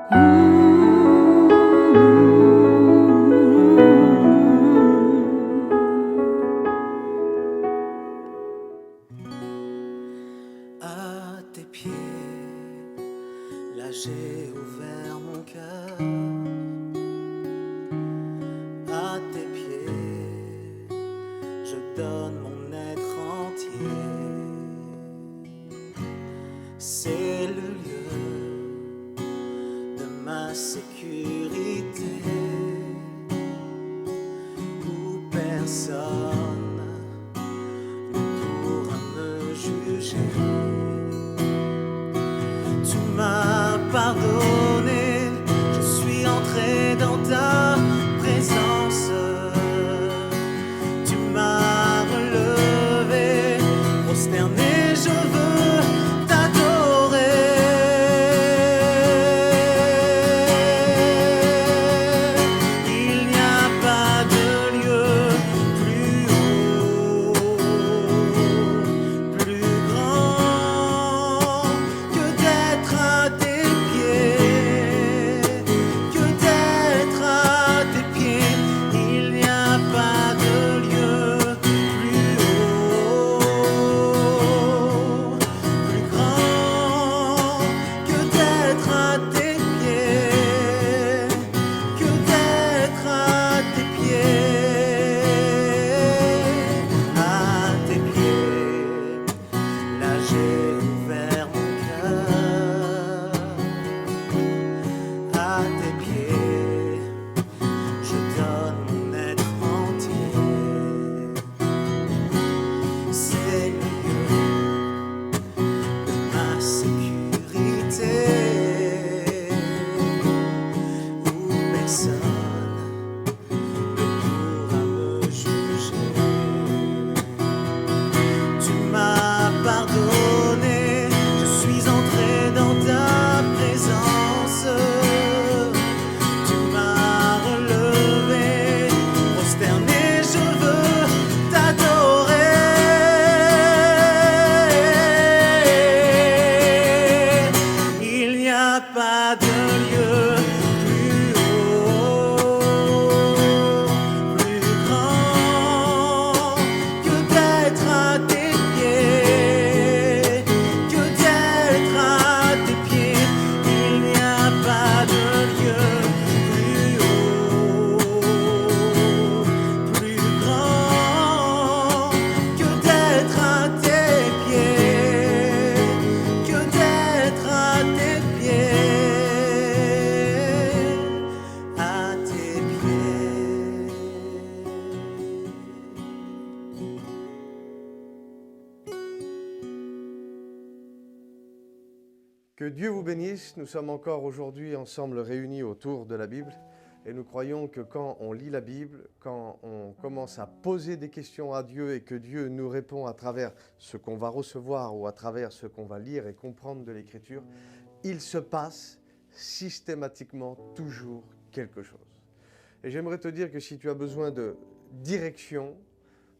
À tes pieds, là j'ai ouvert mon cœur. À tes pieds, je donne mon être entier. C'est le lieu de ma sécurité, où personne ne pourra me juger. Tu m'as pardonné, je suis entré dans ta présence. Tu m'as relevé, prosterné, je veux t'adorer. Il n'y a pas de lieu plus haut, plus grand que d'être à tes pieds, que d'être à tes pieds. Il n'y a pas de lieu plus haut, plus grand que d'être à tes pieds, que d'être à tes pieds, à tes pieds. Là j'ai ouvert mon cœur, à tes pieds, je donne mon être entier. C'est le lieu de ma sécurité, où personne ne pourra me juger. Tu m'as pardonné, je suis entré dans ta présence. Tu m'as relevé, prosterné, je veux t'adorer. Il n'y a pas de lieu plus haut, plus grand que d'être à tes pieds, que d'être à tes pieds. Il n'y a pas de lieu plus haut, plus grand que d'être à tes pieds, que d'être à tes pieds, à tes pieds. Que Dieu vous bénisse. Nous sommes encore aujourd'hui ensemble réunis autour de la Bible et nous croyons que quand on lit la Bible, quand on commence à poser des questions à Dieu et que Dieu nous répond à travers ce qu'on va recevoir ou à travers ce qu'on va lire et comprendre de l'Écriture, il se passe systématiquement toujours quelque chose. Et j'aimerais te dire que si tu as besoin de direction,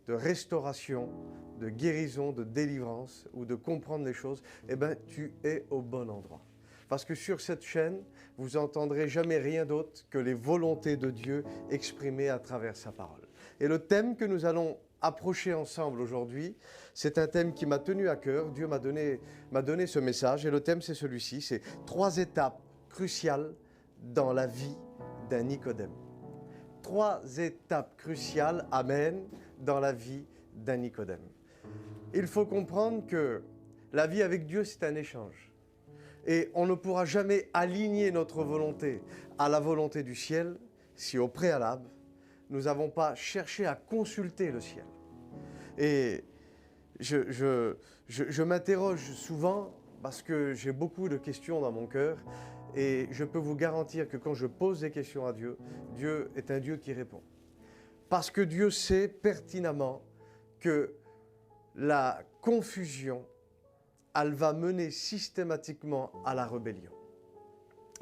de restauration, de guérison, de délivrance ou de comprendre les choses, eh bien, tu es au bon endroit. Parce que sur cette chaîne, vous n'entendrez jamais rien d'autre que les volontés de Dieu exprimées à travers sa parole. Et le thème que nous allons approcher ensemble aujourd'hui, c'est un thème qui m'a tenu à cœur. Dieu m'a donné ce message et le thème c'est celui-ci, c'est 3 étapes cruciales dans la vie d'un Nicodème. 3 étapes cruciales, amen, dans la vie d'un Nicodème. Il faut comprendre que la vie avec Dieu, c'est un échange. Et on ne pourra jamais aligner notre volonté à la volonté du ciel si au préalable, nous n'avons pas cherché à consulter le ciel. Et je m'interroge souvent parce que j'ai beaucoup de questions dans mon cœur et je peux vous garantir que quand je pose des questions à Dieu, Dieu est un Dieu qui répond. Parce que Dieu sait pertinemment que la confusion, elle va mener systématiquement à la rébellion.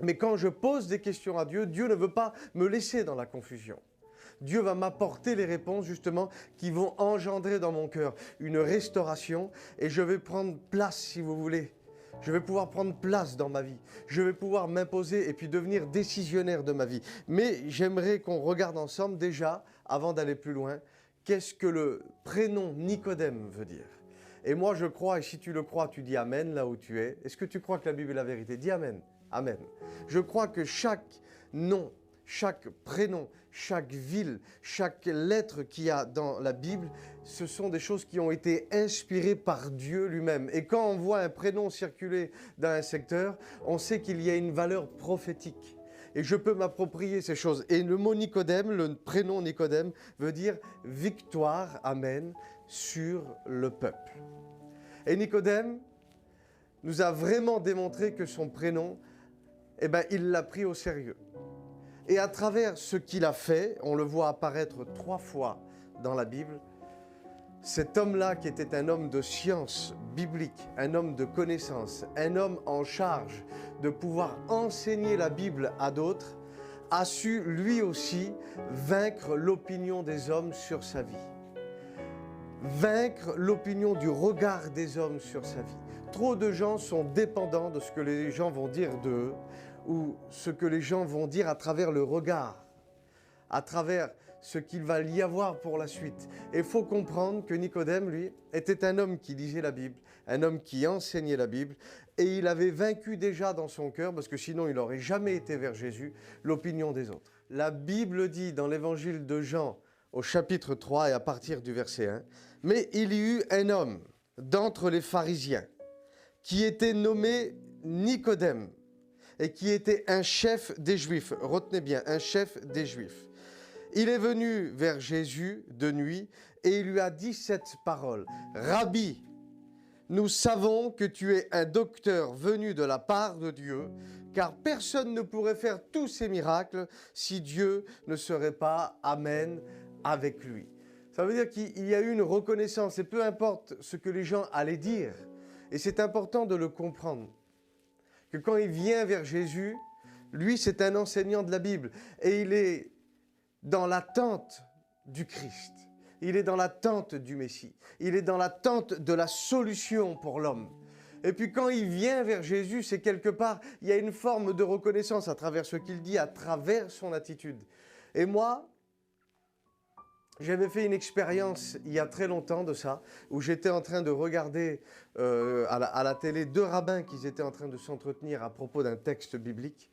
Mais quand je pose des questions à Dieu, Dieu ne veut pas me laisser dans la confusion. Dieu va m'apporter les réponses justement qui vont engendrer dans mon cœur une restauration et je vais prendre place, si vous voulez, Je vais pouvoir prendre place dans ma vie. Je vais pouvoir m'imposer et puis devenir décisionnaire de ma vie. Mais j'aimerais qu'on regarde ensemble déjà, avant d'aller plus loin, qu'est-ce que le prénom Nicodème veut dire. Et moi je crois, et si tu le crois, tu dis Amen là où tu es. Est-ce que tu crois que la Bible est la vérité? Dis Amen. Amen. Je crois que chaque nom, chaque prénom, chaque ville, chaque lettre qu'il y a dans la Bible, ce sont des choses qui ont été inspirées par Dieu lui-même. Et quand on voit un prénom circuler dans un secteur, on sait qu'il y a une valeur prophétique. Et je peux m'approprier ces choses. Et le mot Nicodème, le prénom Nicodème, veut dire victoire, amen, sur le peuple. Et Nicodème nous a vraiment démontré que son prénom, il l'a pris au sérieux. Et à travers ce qu'il a fait, on le voit apparaître 3 fois dans la Bible, cet homme-là qui était un homme de science biblique, un homme de connaissance, un homme en charge de pouvoir enseigner la Bible à d'autres, a su lui aussi vaincre l'opinion des hommes sur sa vie. Vaincre l'opinion du regard des hommes sur sa vie. Trop de gens sont dépendants de ce que les gens vont dire d'eux, ou ce que les gens vont dire à travers le regard, à travers ce qu'il va y avoir pour la suite. Et il faut comprendre que Nicodème, lui, était un homme qui lisait la Bible, un homme qui enseignait la Bible, et il avait vaincu déjà dans son cœur, parce que sinon il n'aurait jamais été vers Jésus, l'opinion des autres. La Bible dit dans l'évangile de Jean, au chapitre 3 et à partir du verset 1, « Mais il y eut un homme d'entre les pharisiens qui était nommé Nicodème, et qui était un chef des Juifs. » Retenez bien, un chef des Juifs. Il est venu vers Jésus de nuit et il lui a dit cette parole. « Rabbi, nous savons que tu es un docteur venu de la part de Dieu, car personne ne pourrait faire tous ces miracles si Dieu ne serait pas Amen avec lui. » Ça veut dire qu'il y a eu une reconnaissance, et peu importe ce que les gens allaient dire, et c'est important de le comprendre, que quand il vient vers Jésus, lui c'est un enseignant de la Bible, et il est dans l'attente du Christ, il est dans l'attente du Messie, il est dans l'attente de la solution pour l'homme. Et puis quand il vient vers Jésus, c'est quelque part, il y a une forme de reconnaissance à travers ce qu'il dit, à travers son attitude. Et moi, j'avais fait une expérience il y a très longtemps de ça, où j'étais en train de regarder à la télé 2 rabbins qui étaient en train de s'entretenir à propos d'un texte biblique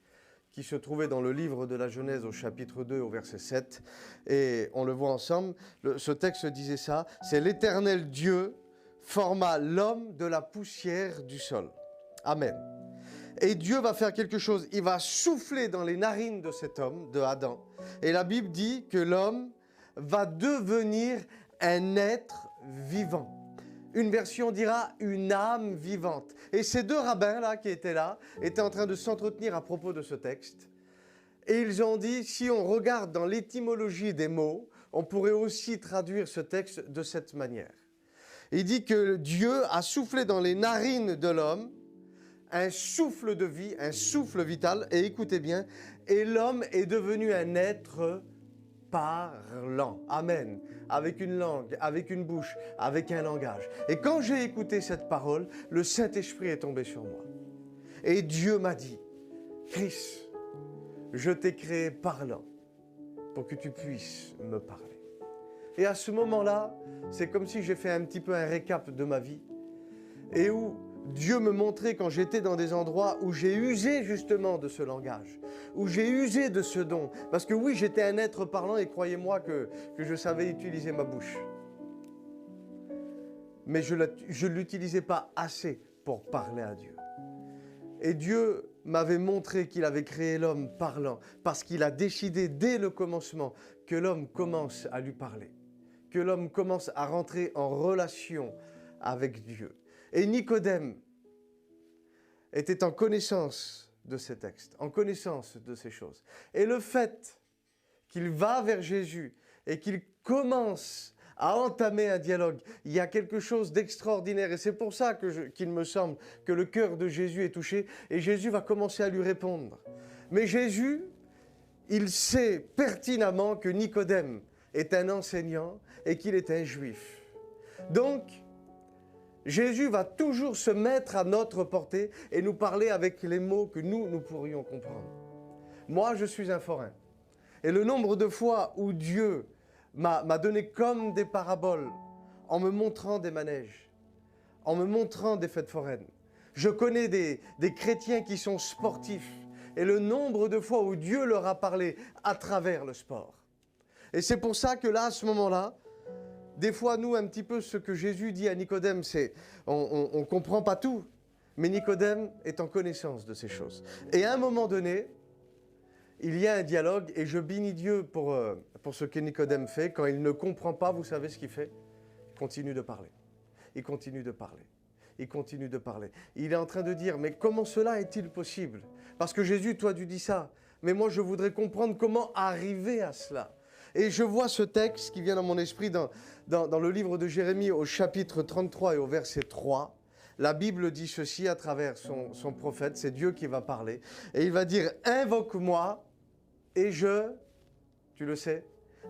qui se trouvait dans le livre de la Genèse au chapitre 2 au verset 7. Et on le voit ensemble, ce texte disait ça, c'est l'Éternel Dieu forma l'homme de la poussière du sol. Amen. Et Dieu va faire quelque chose, il va souffler dans les narines de cet homme, de Adam. Et la Bible dit que l'homme va devenir un être vivant. Une version dira une âme vivante. Et ces 2 rabbins-là qui étaient là, étaient en train de s'entretenir à propos de ce texte. Et ils ont dit, si on regarde dans l'étymologie des mots, on pourrait aussi traduire ce texte de cette manière. Il dit que Dieu a soufflé dans les narines de l'homme un souffle de vie, un souffle vital, et écoutez bien, et l'homme est devenu un être parlant. Amen. Avec une langue, avec une bouche, avec un langage. Et quand j'ai écouté cette parole, le Saint-Esprit est tombé sur moi. Et Dieu m'a dit, Chris, je t'ai créé parlant pour que tu puisses me parler. Et à ce moment-là, c'est comme si j'ai fait un petit peu un récap de ma vie et où Dieu me montrait quand j'étais dans des endroits où j'ai usé justement de ce langage, où j'ai usé de ce don. Parce que oui, j'étais un être parlant et croyez-moi que je savais utiliser ma bouche. Mais je ne l'utilisais pas assez pour parler à Dieu. Et Dieu m'avait montré qu'il avait créé l'homme parlant parce qu'il a décidé dès le commencement que l'homme commence à lui parler, que l'homme commence à rentrer en relation avec Dieu. Et Nicodème était en connaissance de ces textes, en connaissance de ces choses. Et le fait qu'il va vers Jésus et qu'il commence à entamer un dialogue, il y a quelque chose d'extraordinaire. Et c'est pour ça qu'il me semble que le cœur de Jésus est touché et Jésus va commencer à lui répondre. Mais Jésus, il sait pertinemment que Nicodème est un enseignant et qu'il est un juif. Donc, Jésus va toujours se mettre à notre portée et nous parler avec les mots que nous pourrions comprendre. Moi, je suis un forain. Et le nombre de fois où Dieu m'a donné comme des paraboles en me montrant des manèges, en me montrant des fêtes foraines. Je connais des chrétiens qui sont sportifs et le nombre de fois où Dieu leur a parlé à travers le sport. Et c'est pour ça que là, à ce moment-là, des fois, nous, un petit peu ce que Jésus dit à Nicodème, c'est on ne comprend pas tout, mais Nicodème est en connaissance de ces choses. Et à un moment donné, il y a un dialogue et je bénis Dieu pour ce que Nicodème fait. Quand il ne comprend pas, vous savez ce qu'il fait? Il continue de parler. Il continue de parler. Il continue de parler. Il est en train de dire, mais comment cela est-il possible? Parce que Jésus, toi, tu dis ça. Mais moi, je voudrais comprendre comment arriver à cela. Et je vois ce texte qui vient dans mon esprit dans le livre de Jérémie au chapitre 33 et au verset 3. La Bible dit ceci à travers son prophète, c'est Dieu qui va parler. Et il va dire, invoque-moi et tu le sais,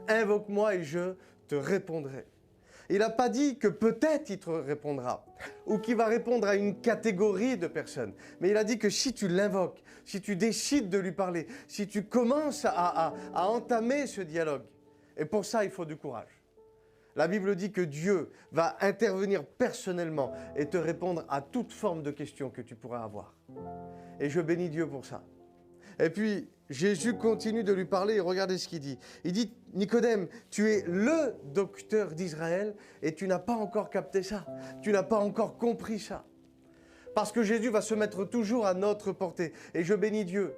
invoque-moi et je te répondrai. Il n'a pas dit que peut-être il te répondra ou qu'il va répondre à une catégorie de personnes. Mais il a dit que si tu l'invoques, si tu décides de lui parler, si tu commences à entamer ce dialogue, et pour ça il faut du courage. La Bible dit que Dieu va intervenir personnellement et te répondre à toute forme de questions que tu pourras avoir. Et je bénis Dieu pour ça. Et puis, Jésus continue de lui parler et regardez ce qu'il dit. Il dit, Nicodème, tu es le docteur d'Israël et tu n'as pas encore capté ça. Tu n'as pas encore compris ça. Parce que Jésus va se mettre toujours à notre portée. Et je bénis Dieu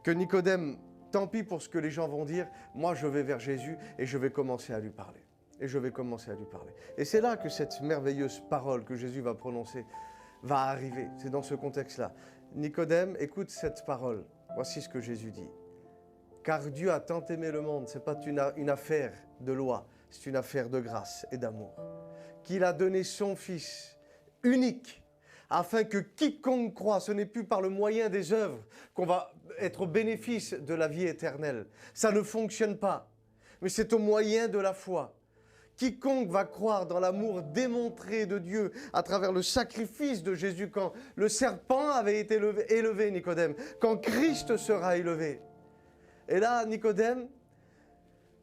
que Nicodème, tant pis pour ce que les gens vont dire, moi je vais vers Jésus et je vais commencer à lui parler. Et je vais commencer à lui parler. Et c'est là que cette merveilleuse parole que Jésus va prononcer va arriver. C'est dans ce contexte-là. Nicodème, écoute cette parole. Voici ce que Jésus dit. Car Dieu a tant aimé le monde, ce n'est pas une affaire de loi, c'est une affaire de grâce et d'amour. Qu'il a donné son Fils unique, afin que quiconque croit, ce n'est plus par le moyen des œuvres qu'on va être au bénéfice de la vie éternelle. Ça ne fonctionne pas, mais c'est au moyen de la foi. Quiconque va croire dans l'amour démontré de Dieu à travers le sacrifice de Jésus quand le serpent avait été élevé, Nicodème, quand Christ sera élevé. Et là, Nicodème,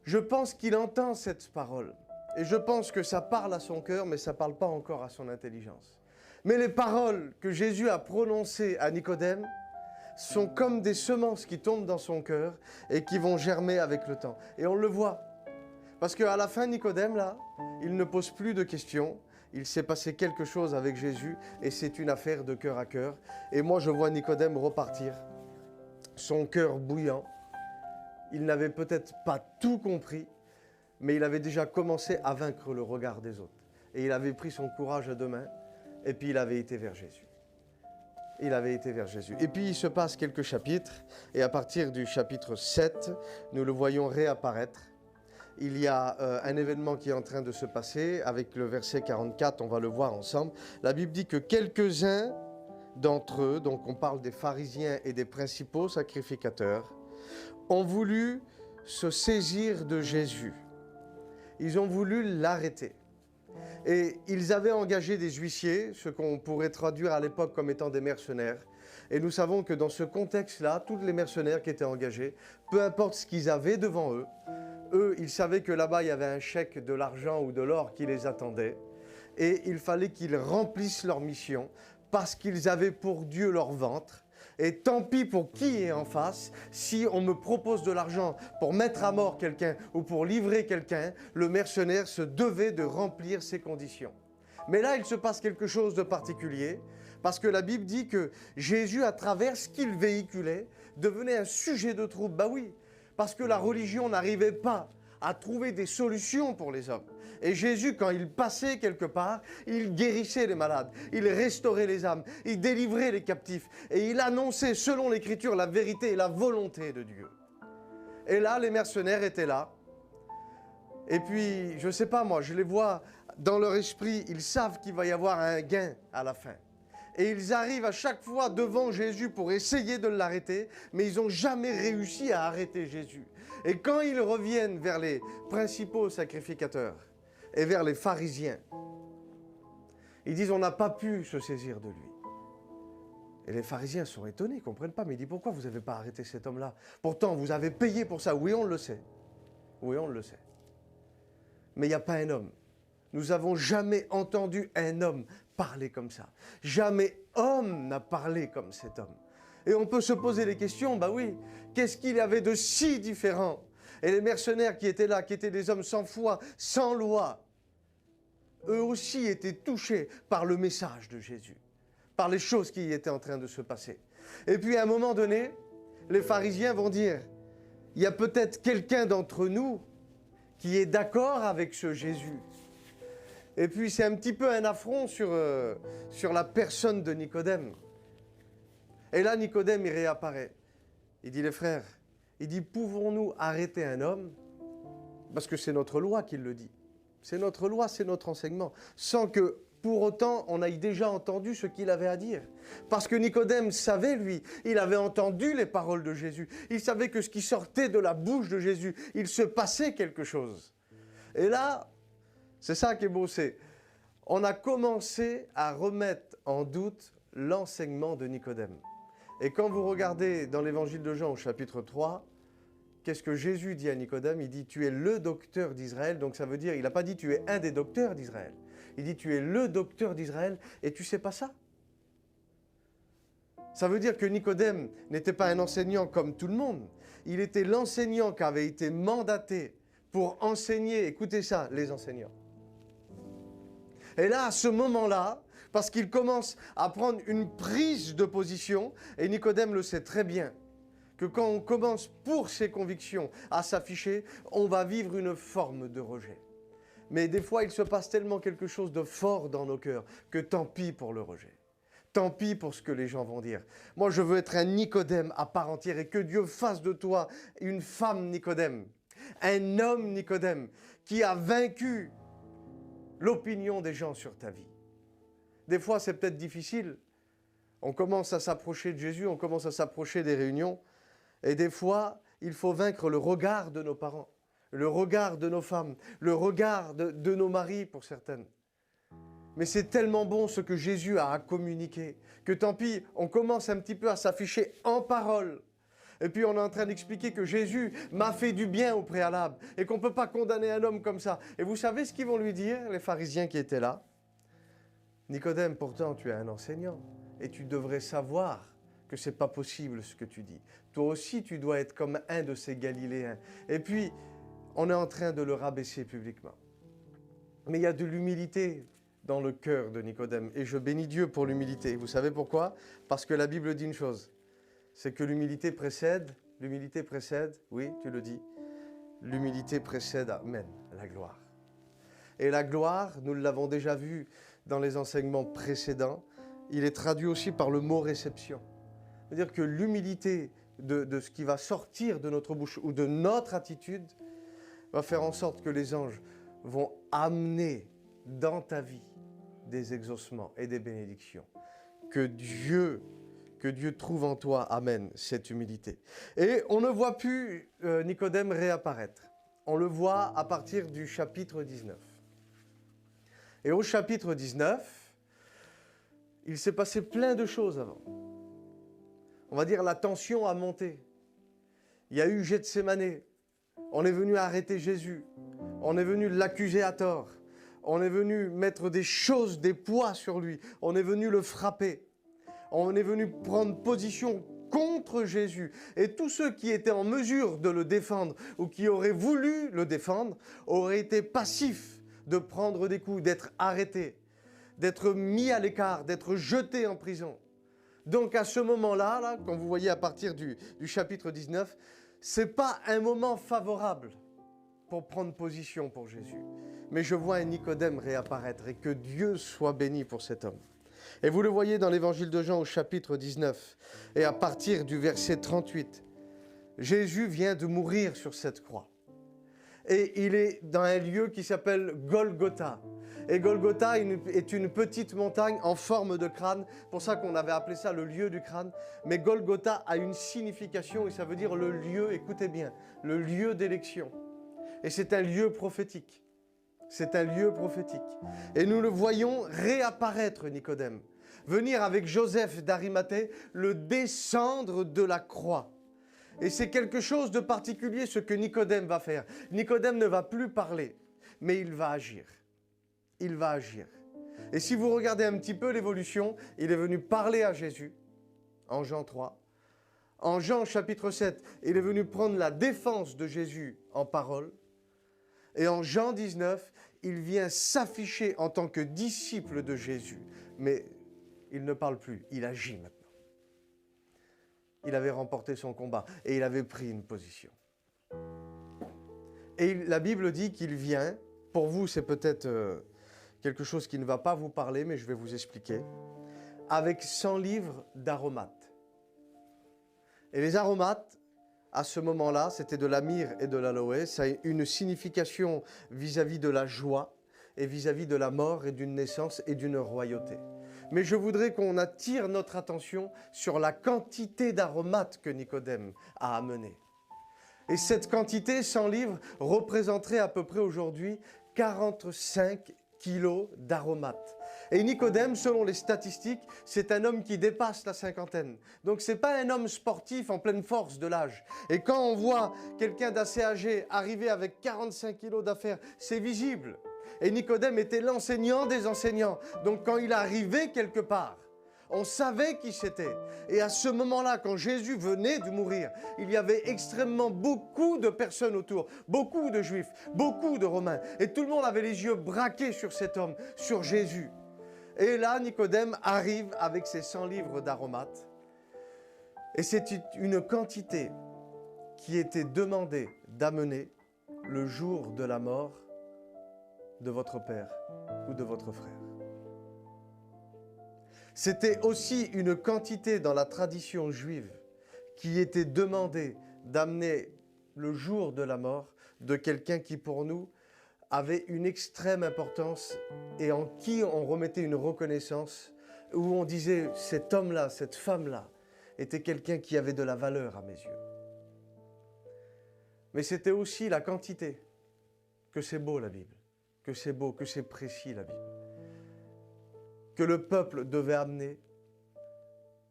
je pense qu'il entend cette parole. Et je pense que ça parle à son cœur, mais ça ne parle pas encore à son intelligence. Mais les paroles que Jésus a prononcées à Nicodème sont comme des semences qui tombent dans son cœur et qui vont germer avec le temps. Et on le voit. Parce qu'à la fin, Nicodème, là, il ne pose plus de questions. Il s'est passé quelque chose avec Jésus et c'est une affaire de cœur à cœur. Et moi, je vois Nicodème repartir, son cœur bouillant. Il n'avait peut-être pas tout compris, mais il avait déjà commencé à vaincre le regard des autres. Et il avait pris son courage à deux mains et puis il avait été vers Jésus. Il avait été vers Jésus. Et puis il se passe quelques chapitres et à partir du chapitre 7, nous le voyons réapparaître. Il y a un événement qui est en train de se passer avec le verset 44, on va le voir ensemble. La Bible dit que quelques-uns d'entre eux, donc on parle des pharisiens et des principaux sacrificateurs, ont voulu se saisir de Jésus. Ils ont voulu l'arrêter. Et ils avaient engagé des huissiers, ce qu'on pourrait traduire à l'époque comme étant des mercenaires. Et nous savons que dans ce contexte-là, tous les mercenaires qui étaient engagés, peu importe ce qu'ils avaient devant eux, ils savaient que là-bas, il y avait un chèque de l'argent ou de l'or qui les attendait. Et il fallait qu'ils remplissent leur mission parce qu'ils avaient pour Dieu leur ventre. Et tant pis pour qui est en face, si on me propose de l'argent pour mettre à mort quelqu'un ou pour livrer quelqu'un, le mercenaire se devait de remplir ces conditions. Mais là, il se passe quelque chose de particulier, parce que la Bible dit que Jésus, à travers ce qu'il véhiculait, devenait un sujet de trouble. Bah oui, parce que la religion n'arrivait pas à trouver des solutions pour les hommes. Et Jésus, quand il passait quelque part, il guérissait les malades, il restaurait les âmes, il délivrait les captifs et il annonçait, selon l'Écriture, la vérité et la volonté de Dieu. Et là, les mercenaires étaient là. Et puis, je ne sais pas moi, je les vois dans leur esprit, ils savent qu'il va y avoir un gain à la fin. Et ils arrivent à chaque fois devant Jésus pour essayer de l'arrêter, mais ils n'ont jamais réussi à arrêter Jésus. Et quand ils reviennent vers les principaux sacrificateurs et vers les pharisiens, Ils disent, on n'a pas pu se saisir de lui. Et les pharisiens sont étonnés, ils ne comprennent pas, mais ils disent, pourquoi vous n'avez pas arrêté cet homme-là? Pourtant, vous avez payé pour ça. Oui, on le sait. Oui, on le sait. Mais il n'y a pas un homme. Nous n'avons jamais entendu un homme parler comme ça. Jamais homme n'a parlé comme cet homme. Et on peut se poser les questions, bah oui, qu'est-ce qu'il y avait de si différent? Et les mercenaires qui étaient là, qui étaient des hommes sans foi, sans loi, eux aussi étaient touchés par le message de Jésus, par les choses qui étaient en train de se passer. Et puis à un moment donné, les pharisiens vont dire, il y a peut-être quelqu'un d'entre nous qui est d'accord avec ce Jésus. Et puis c'est un petit peu un affront sur la personne de Nicodème. Et là, Nicodème, il réapparaît. Il dit, les frères, il dit, pouvons-nous arrêter un homme? Parce que c'est notre loi qui le dit. C'est notre loi, c'est notre enseignement. Sans que, pour autant, on aille déjà entendu ce qu'il avait à dire. Parce que Nicodème savait, lui, il avait entendu les paroles de Jésus. Il savait que ce qui sortait de la bouche de Jésus, il se passait quelque chose. Et là, c'est ça qui est beau, c'est on a commencé à remettre en doute l'enseignement de Nicodème. Et quand vous regardez dans l'évangile de Jean au chapitre 3, qu'est-ce que Jésus dit à Nicodème? Il dit, tu es le docteur d'Israël. Donc ça veut dire, il n'a pas dit, tu es un des docteurs d'Israël. Il dit, tu es le docteur d'Israël et tu ne sais pas ça? Ça veut dire que Nicodème n'était pas un enseignant comme tout le monde. Il était l'enseignant qui avait été mandaté pour enseigner, écoutez ça, les enseignants. Et là, à ce moment-là, parce qu'il commence à prendre une prise de position, et Nicodème le sait très bien, que quand on commence pour ses convictions à s'afficher, on va vivre une forme de rejet. Mais des fois, il se passe tellement quelque chose de fort dans nos cœurs que tant pis pour le rejet. Tant pis pour ce que les gens vont dire. Moi, je veux être un Nicodème à part entière et que Dieu fasse de toi une femme Nicodème, un homme Nicodème qui a vaincu l'opinion des gens sur ta vie. Des fois, c'est peut-être difficile. On commence à s'approcher de Jésus, on commence à s'approcher des réunions. Et des fois, il faut vaincre le regard de nos parents, le regard de nos femmes, le regard de nos maris pour certaines. Mais c'est tellement bon ce que Jésus a à communiquer, que tant pis, on commence un petit peu à s'afficher en parole. Et puis on est en train d'expliquer que Jésus m'a fait du bien au préalable et qu'on ne peut pas condamner un homme comme ça. Et vous savez ce qu'ils vont lui dire, les pharisiens qui étaient là? Nicodème, pourtant tu es un enseignant et tu devrais savoir que ce n'est pas possible ce que tu dis. Toi aussi tu dois être comme un de ces Galiléens. Et puis on est en train de le rabaisser publiquement. Mais il y a de l'humilité dans le cœur de Nicodème et je bénis Dieu pour l'humilité. Vous savez pourquoi? Parce que la Bible dit une chose. C'est que l'humilité précède, oui, tu le dis, l'humilité précède, amen, la gloire. Et la gloire, nous l'avons déjà vu dans les enseignements précédents, il est traduit aussi par le mot réception. C'est-à-dire que l'humilité de ce qui va sortir de notre bouche ou de notre attitude va faire en sorte que les anges vont amener dans ta vie des exaucements et des bénédictions. Que Dieu trouve en toi, amen, cette humilité. Et on ne voit plus Nicodème réapparaître. On le voit à partir du chapitre 19. Et au chapitre 19, il s'est passé plein de choses avant. On va dire la tension a monté. Il y a eu Gethsémané. On est venu arrêter Jésus. On est venu l'accuser à tort. On est venu mettre des choses, des poids sur lui. On est venu le frapper. On est venu prendre position contre Jésus. Et tous ceux qui étaient en mesure de le défendre ou qui auraient voulu le défendre auraient été passifs de prendre des coups, d'être arrêtés, d'être mis à l'écart, d'être jetés en prison. Donc à ce moment-là, quand vous voyez à partir du chapitre 19, ce n'est pas un moment favorable pour prendre position pour Jésus. Mais je vois un Nicodème réapparaître et que Dieu soit béni pour cet homme. Et vous le voyez dans l'évangile de Jean au chapitre 19 et à partir du verset 38, Jésus vient de mourir sur cette croix. Et il est dans un lieu qui s'appelle Golgotha. Et Golgotha est une petite montagne en forme de crâne, pour ça qu'on avait appelé ça le lieu du crâne. Mais Golgotha a une signification et ça veut dire le lieu, écoutez bien, le lieu d'élection. Et c'est un lieu prophétique. C'est un lieu prophétique. Et nous le voyons réapparaître, Nicodème. Venir avec Joseph d'Arimathée, le descendre de la croix. Et c'est quelque chose de particulier ce que Nicodème va faire. Nicodème ne va plus parler, mais il va agir. Il va agir. Et si vous regardez un petit peu l'évolution, il est venu parler à Jésus, en Jean 3. En Jean chapitre 7, il est venu prendre la défense de Jésus en parole. Et en Jean 19, il vient s'afficher en tant que disciple de Jésus. Mais il ne parle plus, il agit maintenant. Il avait remporté son combat et il avait pris une position. Et la Bible dit qu'il vient, pour vous c'est peut-être quelque chose qui ne va pas vous parler, mais je vais vous expliquer, avec 100 livres d'aromates. Et les aromates, à ce moment-là, c'était de la myrrhe et de l'aloès. Ça a une signification vis-à-vis de la joie et vis-à-vis de la mort et d'une naissance et d'une royauté. Mais je voudrais qu'on attire notre attention sur la quantité d'aromates que Nicodème a amené. Et cette quantité, 100 livres, représenterait à peu près aujourd'hui 45 kilos d'aromates. Et Nicodème, selon les statistiques, c'est un homme qui dépasse la cinquantaine. Donc ce n'est pas un homme sportif en pleine force de l'âge. Et quand on voit quelqu'un d'assez âgé arriver avec 45 kilos d'affaires, c'est visible. Et Nicodème était l'enseignant des enseignants. Donc quand il arrivait quelque part, on savait qui c'était. Et à ce moment-là, quand Jésus venait de mourir, il y avait extrêmement beaucoup de personnes autour, beaucoup de Juifs, beaucoup de Romains. Et tout le monde avait les yeux braqués sur cet homme, sur Jésus. Et là, Nicodème arrive avec ses 100 livres d'aromates. Et c'est une quantité qui était demandée d'amener le jour de la mort de votre père ou de votre frère. C'était aussi une quantité dans la tradition juive qui était demandée d'amener le jour de la mort de quelqu'un qui pour nous avait une extrême importance et en qui on remettait une reconnaissance, où on disait cet homme-là, cette femme-là était quelqu'un qui avait de la valeur à mes yeux. Mais c'était aussi la quantité, que c'est beau la Bible, que c'est beau, que c'est précis la Bible, que le peuple devait amener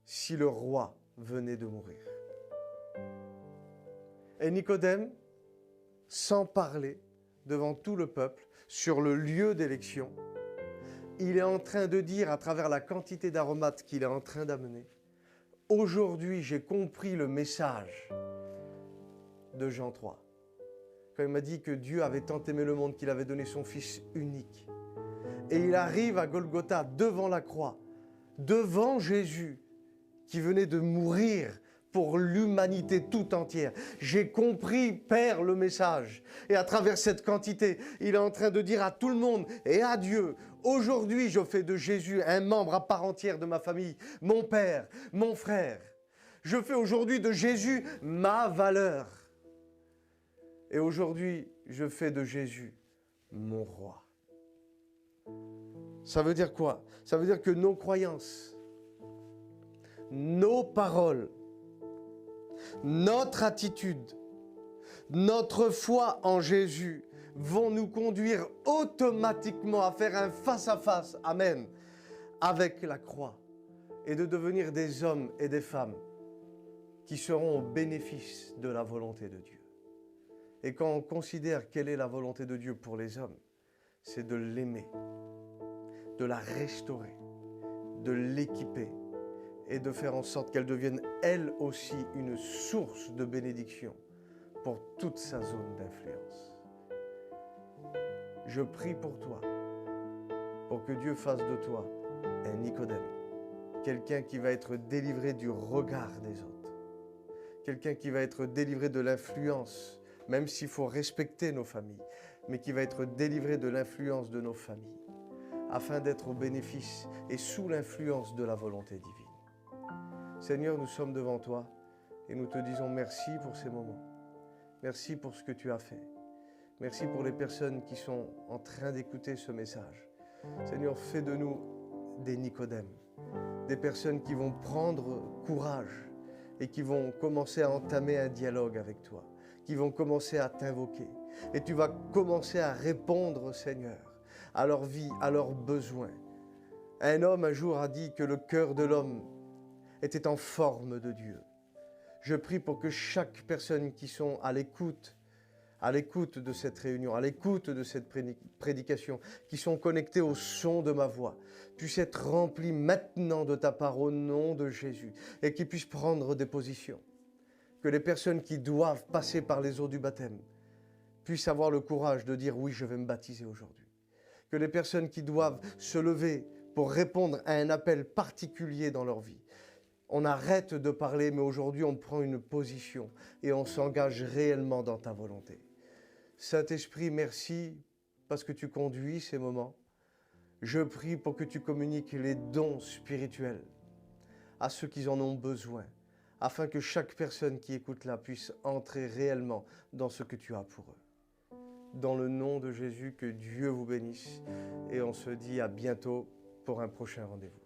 si le roi venait de mourir. Et Nicodème, sans parler devant tout le peuple, sur le lieu d'élection, il est en train de dire, à travers la quantité d'aromates qu'il est en train d'amener, « Aujourd'hui, j'ai compris le message de Jean 3. » Quand il m'a dit que Dieu avait tant aimé le monde qu'il avait donné son Fils unique. Et il arrive à Golgotha, devant la croix, devant Jésus, qui venait de mourir pour l'humanité tout entière. J'ai compris, Père, le message. Et à travers cette quantité, il est en train de dire à tout le monde et à Dieu, aujourd'hui, je fais de Jésus un membre à part entière de ma famille, mon père, mon frère. Je fais aujourd'hui de Jésus ma valeur. Et aujourd'hui, je fais de Jésus mon roi. Ça veut dire quoi? Ça veut dire que nos croyances, nos paroles, notre attitude, notre foi en Jésus vont nous conduire automatiquement à faire un face-à-face, amen, avec la croix et de devenir des hommes et des femmes qui seront au bénéfice de la volonté de Dieu. Et quand on considère quelle est la volonté de Dieu pour les hommes, c'est de l'aimer, de la restaurer, de l'équiper et de faire en sorte qu'elle devienne elle aussi une source de bénédiction pour toute sa zone d'influence. Je prie pour toi, pour que Dieu fasse de toi un Nicodème, quelqu'un qui va être délivré du regard des autres, quelqu'un qui va être délivré de l'influence, même s'il faut respecter nos familles, mais qui va être délivré de l'influence de nos familles, afin d'être au bénéfice et sous l'influence de la volonté divine. Seigneur, nous sommes devant toi et nous te disons merci pour ces moments. Merci pour ce que tu as fait. Merci pour les personnes qui sont en train d'écouter ce message. Seigneur, fais de nous des Nicodèmes, des personnes qui vont prendre courage et qui vont commencer à entamer un dialogue avec toi, qui vont commencer à t'invoquer. Et tu vas commencer à répondre, Seigneur, à leur vie, à leurs besoins. Un homme un jour a dit que le cœur de l'homme était en forme de Dieu. Je prie pour que chaque personne qui sont à l'écoute de cette réunion, à l'écoute de cette prédication, qui sont connectés au son de ma voix, puissent être remplis maintenant de ta part au nom de Jésus et qu'ils puissent prendre des positions. Que les personnes qui doivent passer par les eaux du baptême puissent avoir le courage de dire oui, je vais me baptiser aujourd'hui. Que les personnes qui doivent se lever pour répondre à un appel particulier dans leur vie, on arrête de parler, mais aujourd'hui on prend une position et on s'engage réellement dans ta volonté. Saint-Esprit, merci parce que tu conduis ces moments. Je prie pour que tu communiques les dons spirituels à ceux qui en ont besoin, afin que chaque personne qui écoute là puisse entrer réellement dans ce que tu as pour eux. Dans le nom de Jésus, que Dieu vous bénisse et on se dit à bientôt pour un prochain rendez-vous.